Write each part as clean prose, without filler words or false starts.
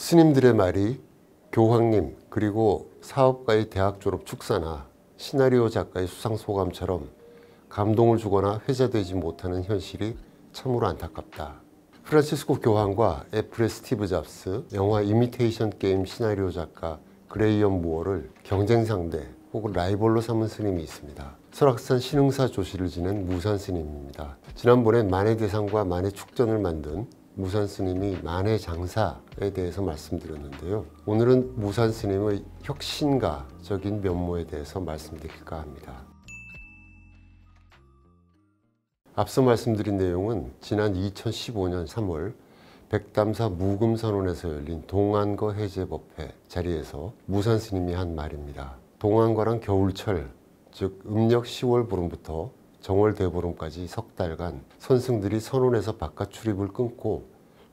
스님들의 말이 교황님 그리고 사업가의 대학 졸업 축사나 시나리오 작가의 수상소감처럼 감동을 주거나 회자되지 못하는 현실이 참으로 안타깝다. 프란치스코 교황과 애플의 스티브 잡스, 영화 이미테이션 게임 시나리오 작가 그레이엄 무어를 경쟁 상대 혹은 라이벌로 삼은 스님이 있습니다. 설악산 신흥사 조실을 지낸 무산 스님입니다. 지난번에 만해대상과 만해축전을 만든 무산 스님이 만해장사에 대해서 말씀드렸는데요. 오늘은 무산 스님의 혁신가적인 면모에 대해서 말씀드릴까 합니다. 앞서 말씀드린 내용은 지난 2015년 3월 백담사 무금선언에서 열린 동안거 해제법회 자리에서 무산 스님이 한 말입니다. 동안거란 겨울철, 즉 음력 10월 보름부터 정월 대보름까지 석 달간 선승들이 선원에서 바깥 출입을 끊고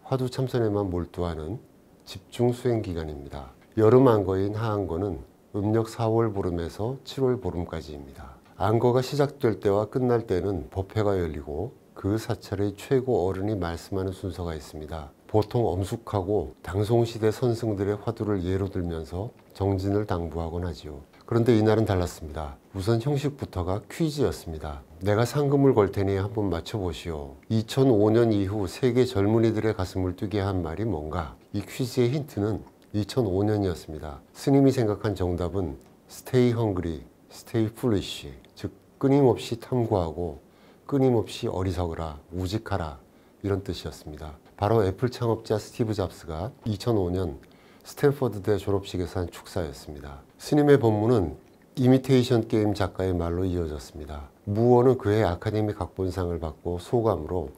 화두 참선에만 몰두하는 집중 수행 기간입니다. 여름 안거인 하안거는 음력 4월 보름에서 7월 보름까지입니다. 안거가 시작될 때와 끝날 때는 법회가 열리고 그 사찰의 최고 어른이 말씀하는 순서가 있습니다. 보통 엄숙하고 당송시대 선승들의 화두를 예로 들면서 정진을 당부하곤 하지요. 그런데 이날은 달랐습니다. 우선 형식부터가 퀴즈였습니다. 내가 상금을 걸 테니 한번 맞춰보시오. 2005년 이후 세계 젊은이들의 가슴을 뛰게 한 말이 뭔가? 이 퀴즈의 힌트는 2005년이었습니다. 스님이 생각한 정답은 Stay hungry, stay foolish, 즉 끊임없이 탐구하고 끊임없이 어리석으라, 우직하라 이런 뜻이었습니다. 바로 애플 창업자 스티브 잡스가 2005년 스탠퍼드대 졸업식에서 한 축사였습니다. 스님의 법문은 이미테이션 게임 작가의 말로 이어졌습니다. 무어는 그의 아카데미 각본상을 받고 소감으로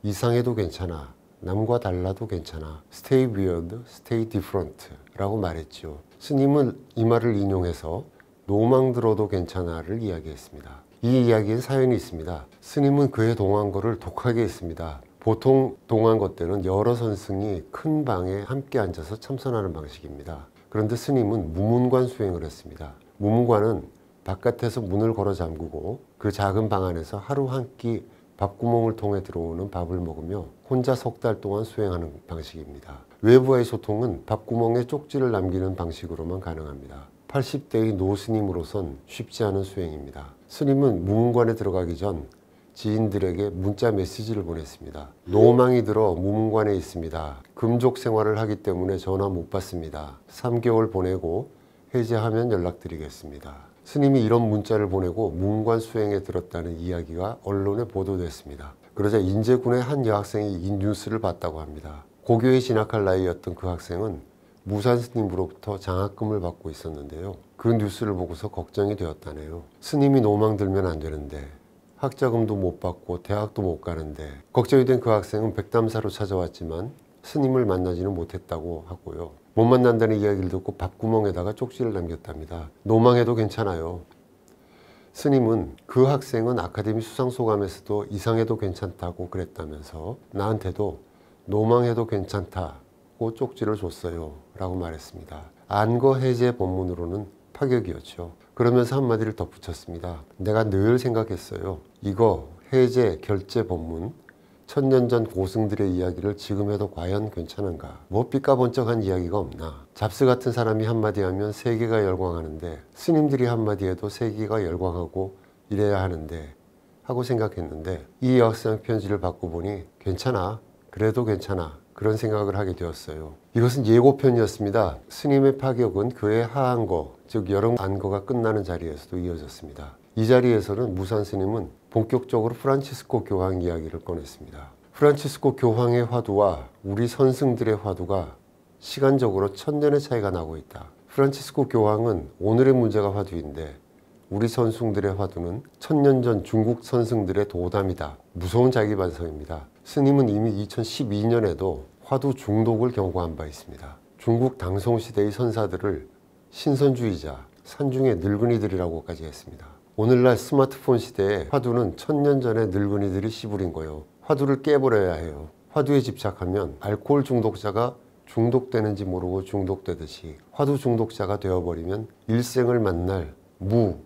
이상해도 괜찮아, 남과 달라도 괜찮아, stay weird, stay different 라고 말했지요. 스님은 이 말을 인용해서 노망 들어도 괜찮아를 이야기했습니다. 이 이야기엔 사연이 있습니다. 스님은 그의 동안거를 독하게 했습니다. 보통 동안거 때는 여러 선승이 큰 방에 함께 앉아서 참선하는 방식입니다. 그런데 스님은 무문관 수행을 했습니다. 무문관은 바깥에서 문을 걸어 잠그고 그 작은 방 안에서 하루 한 끼 밥구멍을 통해 들어오는 밥을 먹으며 혼자 석 달 동안 수행하는 방식입니다. 외부와의 소통은 밥구멍에 쪽지를 남기는 방식으로만 가능합니다. 80대의 노스님으로선 쉽지 않은 수행입니다. 스님은 무문관에 들어가기 전 지인들에게 문자 메시지를 보냈습니다. 노망이 들어 무문관에 있습니다. 금족 생활을 하기 때문에 전화 못 받습니다. 3개월 보내고 해제하면 연락드리겠습니다. 스님이 이런 문자를 보내고 무문관 수행에 들었다는 이야기가 언론에 보도됐습니다. 그러자 인제군의 한 여학생이 이 뉴스를 봤다고 합니다. 고교에 진학할 나이였던 그 학생은 무산 스님으로부터 장학금을 받고 있었는데요. 그 뉴스를 보고서 걱정이 되었다네요. 스님이 노망 들면 안 되는데 학자금도 못 받고 대학도 못 가는데 걱정이 된 그 학생은 백담사로 찾아왔지만 스님을 만나지는 못했다고 하고요. 못 만난다는 이야기를 듣고 밥구멍에다가 쪽지를 남겼답니다. 노망해도 괜찮아요. 스님은 그 학생은 아카데미 수상소감에서도 이상해도 괜찮다고 그랬다면서 나한테도 노망해도 괜찮다고 쪽지를 줬어요 라고 말했습니다. 안거 해제 법문으로는 파격이었죠. 그러면서 한마디를 덧붙였습니다. 내가 늘 생각했어요. 이거 해제 결제 법문 천년 전 고승들의 이야기를 지금 해도 과연 괜찮은가? 뭐 삐까번쩍한 이야기가 없나? 잡스 같은 사람이 한마디 하면 세계가 열광하는데 스님들이 한마디 해도 세계가 열광하고 이래야 하는데 하고 생각했는데 이 여학생 편지를 받고 보니 괜찮아. 그래도 괜찮아. 그런 생각을 하게 되었어요. 이것은 예고편이었습니다. 스님의 파격은 그의 하안거, 즉 여름 안거가 끝나는 자리에서도 이어졌습니다. 이 자리에서는 무산 스님은 본격적으로 프란치스코 교황 이야기를 꺼냈습니다. 프란치스코 교황의 화두와 우리 선승들의 화두가 시간적으로 1000년의 차이가 나고 있다. 프란치스코 교황은 오늘의 문제가 화두인데 우리 선승들의 화두는 1000년 전 중국 선승들의 도담이다. 무서운 자기반성입니다. 스님은 이미 2012년에도 화두 중독을 경고한 바 있습니다. 중국 당송시대의 선사들을 신선주의자, 산중의 늙은이들이라고까지 했습니다. 오늘날 스마트폰 시대에 화두는 1000년 전에 늙은이들이 씨부린 거요. 화두를 깨버려야 해요. 화두에 집착하면 알코올 중독자가 중독되는지 모르고 중독되듯이 화두 중독자가 되어버리면 일생을 만날 무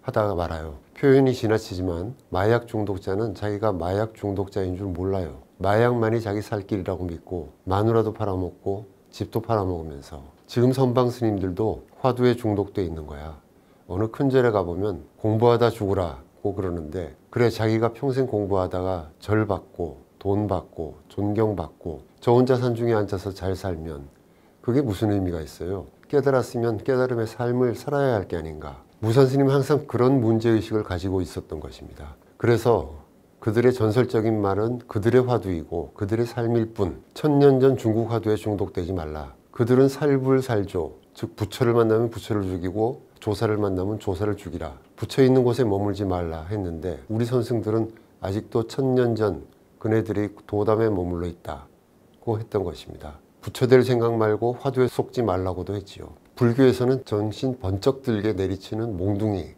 하다가 말아요. 표현이 지나치지만 마약 중독자는 자기가 마약 중독자인 줄 몰라요. 마약만이 자기 살 길이라고 믿고 마누라도 팔아먹고 집도 팔아먹으면서 지금 선방 스님들도 화두에 중독돼 있는 거야. 어느 큰 절에 가보면 공부하다 죽으라고 그러는데, 그래 자기가 평생 공부하다가 절 받고 돈 받고 존경받고 저 혼자 산중에 앉아서 잘 살면 그게 무슨 의미가 있어요? 깨달았으면 깨달음의 삶을 살아야 할 게 아닌가. 무산 스님은 항상 그런 문제의식을 가지고 있었던 것입니다. 그래서 그들의 전설적인 말은 그들의 화두이고 그들의 삶일 뿐, 1000년 전 중국 화두에 중독되지 말라. 그들은 살불살조, 즉 부처를 만나면 부처를 죽이고 조사를 만나면 조사를 죽이라. 부처 있는 곳에 머물지 말라 했는데, 우리 선승들은 아직도 1000년 전 그네들이 도담에 머물러 있다고 했던 것입니다. 부처 될 생각 말고 화두에 속지 말라고도 했지요. 불교에서는 정신 번쩍 들게 내리치는 몽둥이,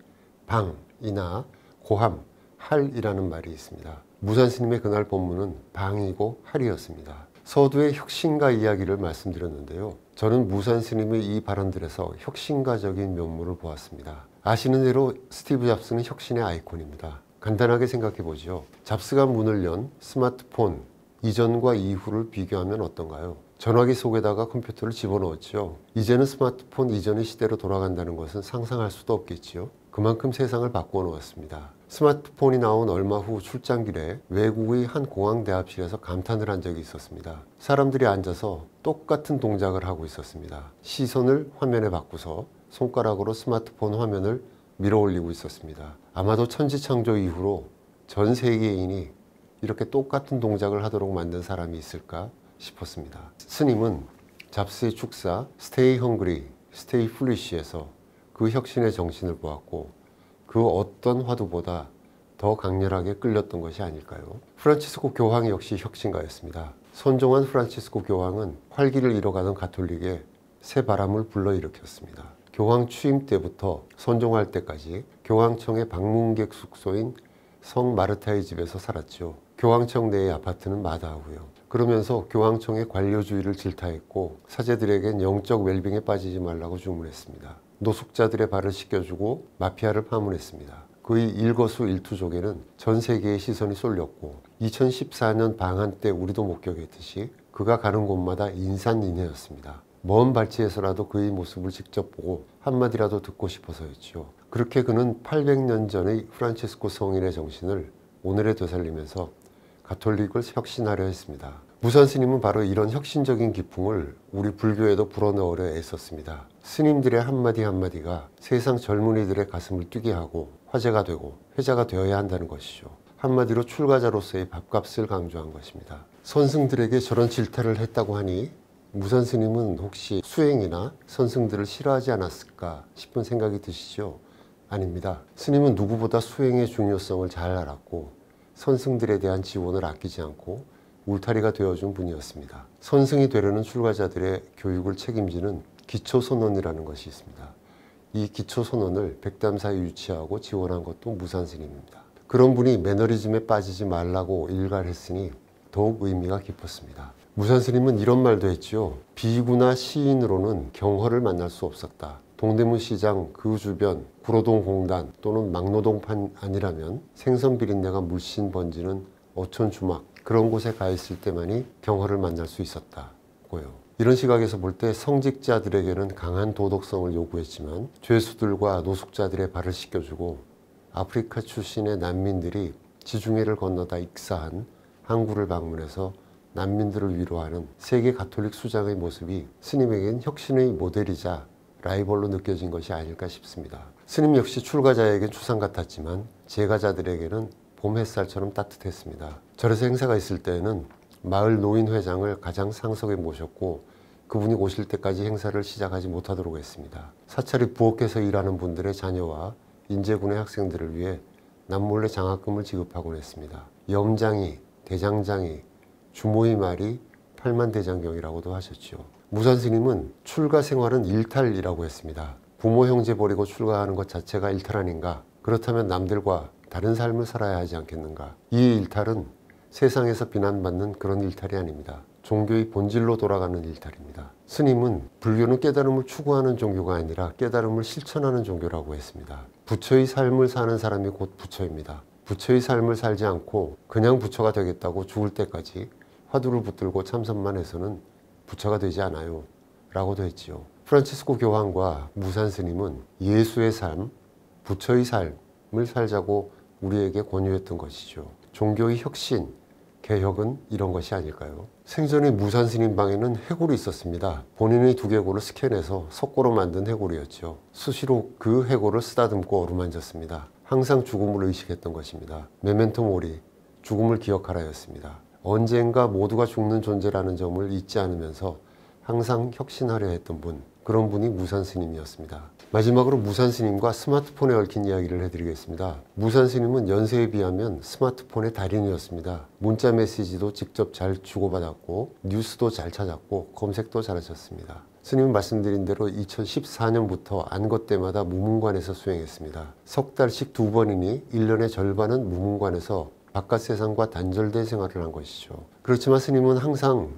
방이나 고함, 할이라는 말이 있습니다. 무산 스님의 그날 법문은 방이고 할이었습니다. 서두의 혁신가 이야기를 말씀드렸는데요. 저는 무산 스님의 이 발언들에서 혁신가적인 면모를 보았습니다. 아시는 대로 스티브 잡스는 혁신의 아이콘입니다. 간단하게 생각해 보죠. 잡스가 문을 연 스마트폰 이전과 이후를 비교하면 어떤가요? 전화기 속에다가 컴퓨터를 집어넣었죠. 이제는 스마트폰 이전의 시대로 돌아간다는 것은 상상할 수도 없겠지요. 그만큼 세상을 바꾸어 놓았습니다. 스마트폰이 나온 얼마 후 출장길에 외국의 한 공항 대합실에서 감탄을 한 적이 있었습니다. 사람들이 앉아서 똑같은 동작을 하고 있었습니다. 시선을 화면에 바꾸서 손가락으로 스마트폰 화면을 밀어 올리고 있었습니다. 아마도 천지창조 이후로 전 세계인이 이렇게 똑같은 동작을 하도록 만든 사람이 있을까 싶었습니다. 스님은 잡스의 축사 Stay Hungry, Stay Foolish에서 그 혁신의 정신을 보았고, 그 어떤 화두보다 더 강렬하게 끌렸던 것이 아닐까요? 프란치스코 교황 역시 혁신가였습니다. 선종한 프란치스코 교황은 활기를 잃어가던 가톨릭에 새 바람을 불러일으켰습니다. 교황 취임 때부터 선종할 때까지 교황청의 방문객 숙소인 성 마르타의 집에서 살았죠. 교황청 내의 아파트는 마다하고요. 그러면서 교황청의 관료주의를 질타했고, 사제들에겐 영적 웰빙에 빠지지 말라고 주문했습니다. 노숙자들의 발을 씻겨주고 마피아를 파문했습니다. 그의 일거수일투족에는 전 세계의 시선이 쏠렸고, 2014년 방한 때 우리도 목격했듯이 그가 가는 곳마다 인산인해였습니다. 먼 발치에서라도 그의 모습을 직접 보고 한마디라도 듣고 싶어서였지요. 그렇게 그는 800년 전의 프란치스코 성인의 정신을 오늘에 되살리면서 가톨릭을 혁신하려 했습니다. 무산 스님은 바로 이런 혁신적인 기풍을 우리 불교에도 불어넣으려 애썼습니다. 스님들의 한마디 한마디가 세상 젊은이들의 가슴을 뛰게 하고 화제가 되고 회자가 되어야 한다는 것이죠. 한마디로 출가자로서의 밥값을 강조한 것입니다. 선승들에게 저런 질타를 했다고 하니 무산 스님은 혹시 수행이나 선승들을 싫어하지 않았을까 싶은 생각이 드시죠? 아닙니다. 스님은 누구보다 수행의 중요성을 잘 알았고 선승들에 대한 지원을 아끼지 않고 울타리가 되어준 분이었습니다. 선승이 되려는 출가자들의 교육을 책임지는 기초선언이라는 것이 있습니다. 이 기초선언을 백담사에 유치하고 지원한 것도 무산 스님입니다. 그런 분이 매너리즘에 빠지지 말라고 일갈했으니 더욱 의미가 깊었습니다. 무산 스님은 이런 말도 했죠. 비구나 시인으로는 경허를 만날 수 없었다. 동대문 시장 그 주변 구로동 공단 또는 막노동판 아니라면 생선 비린내가 물씬 번지는 어촌 주막 그런 곳에 가 있을 때만이 경허를 만날 수 있었다고요. 이런 시각에서 볼 때 성직자들에게는 강한 도덕성을 요구했지만 죄수들과 노숙자들의 발을 씻겨주고 아프리카 출신의 난민들이 지중해를 건너다 익사한 항구를 방문해서 난민들을 위로하는 세계 가톨릭 수장의 모습이 스님에겐 혁신의 모델이자 라이벌로 느껴진 것이 아닐까 싶습니다. 스님 역시 출가자에겐 추상 같았지만 제가자들에게는 봄 햇살처럼 따뜻했습니다. 절에서 행사가 있을 때에는 마을 노인회장을 가장 상석에 모셨고 그분이 오실 때까지 행사를 시작하지 못하도록 했습니다. 사찰이 부엌에서 일하는 분들의 자녀와 인제군의 학생들을 위해 남몰래 장학금을 지급하곤 했습니다. 염장이, 대장장이, 주모의 말이 팔만대장경이라고도 하셨죠. 무산 스님은 출가 생활은 일탈이라고 했습니다. 부모 형제 버리고 출가하는 것 자체가 일탈 아닌가? 그렇다면 남들과 다른 삶을 살아야 하지 않겠는가? 이 일탈은 세상에서 비난받는 그런 일탈이 아닙니다. 종교의 본질로 돌아가는 일탈입니다. 스님은 불교는 깨달음을 추구하는 종교가 아니라 깨달음을 실천하는 종교라고 했습니다. 부처의 삶을 사는 사람이 곧 부처입니다. 부처의 삶을 살지 않고 그냥 부처가 되겠다고 죽을 때까지 화두를 붙들고 참선만 해서는 부처가 되지 않아요 라고도 했지요. 프란치스코 교황과 무산 스님은 예수의 삶, 부처의 삶을 살자고 우리에게 권유했던 것이죠. 종교의 혁신, 개혁은 이런 것이 아닐까요? 생전에 무산 스님 방에는 해골이 있었습니다. 본인의 두개골을 스캔해서 석고로 만든 해골이었죠. 수시로 그 해골을 쓰다듬고 어루만졌습니다. 항상 죽음을 의식했던 것입니다. 메멘토 모리, 죽음을 기억하라였습니다. 언젠가 모두가 죽는 존재라는 점을 잊지 않으면서 항상 혁신하려 했던 분, 그런 분이 무산 스님이었습니다. 마지막으로 무산 스님과 스마트폰에 얽힌 이야기를 해드리겠습니다. 무산 스님은 연세에 비하면 스마트폰의 달인이었습니다. 문자 메시지도 직접 잘 주고받았고 뉴스도 잘 찾았고 검색도 잘하셨습니다. 스님은 말씀드린 대로 2014년부터 안거 때마다 무문관에서 수행했습니다. 석 달씩 2번이니 1년의 절반은 무문관에서 바깥 세상과 단절된 생활을 한 것이죠. 그렇지만 스님은 항상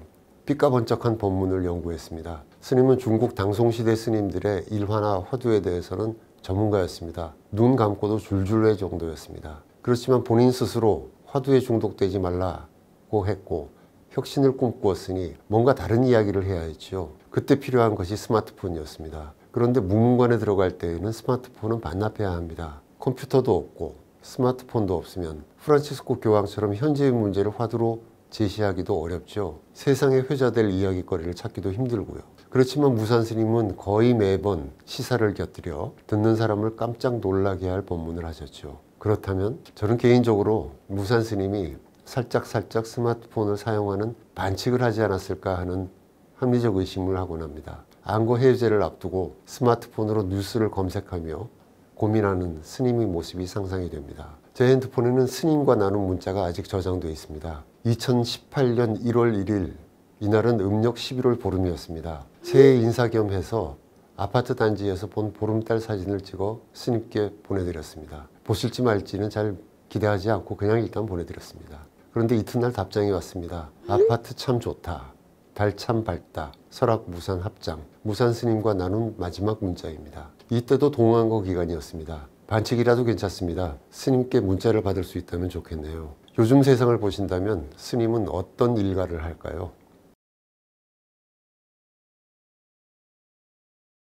삐까번쩍한 법문을 연구했습니다. 스님은 중국 당송시대 스님들의 일화나 화두에 대해서는 전문가였습니다. 눈 감고도 줄줄 외 정도였습니다. 그렇지만 본인 스스로 화두에 중독되지 말라고 했고 혁신을 꿈꾸었으니 뭔가 다른 이야기를 해야 했지요. 그때 필요한 것이 스마트폰이었습니다. 그런데 무문관에 들어갈 때에는 스마트폰은 반납해야 합니다. 컴퓨터도 없고 스마트폰도 없으면 프란치스코 교황처럼 현재의 문제를 화두로 제시하기도 어렵죠. 세상에 회자될 이야기거리를 찾기도 힘들고요. 그렇지만 무산 스님은 거의 매번 시사를 곁들여 듣는 사람을 깜짝 놀라게 할 법문을 하셨죠. 그렇다면 저는 개인적으로 무산 스님이 살짝 스마트폰을 사용하는 반칙을 하지 않았을까 하는 합리적 의심을 하곤 합니다. 안거 해제를 앞두고 스마트폰으로 뉴스를 검색하며 고민하는 스님의 모습이 상상이 됩니다. 제 핸드폰에는 스님과 나눈 문자가 아직 저장되어 있습니다. 2018년 1월 1일, 이날은 음력 11월 보름이었습니다. 새해 인사 겸 해서 아파트 단지에서 본 보름달 사진을 찍어 스님께 보내드렸습니다. 보실지 말지는 잘 기대하지 않고 그냥 일단 보내드렸습니다. 그런데 이튿날 답장이 왔습니다. 아파트 참 좋다. 달 참 밝다. 설악 무산 합장. 무산 스님과 나눈 마지막 문자입니다. 이때도 동안거 기간이었습니다. 반칙이라도 괜찮습니다. 스님께 문자를 받을 수 있다면 좋겠네요. 요즘 세상을 보신다면 스님은 어떤 일가를 할까요?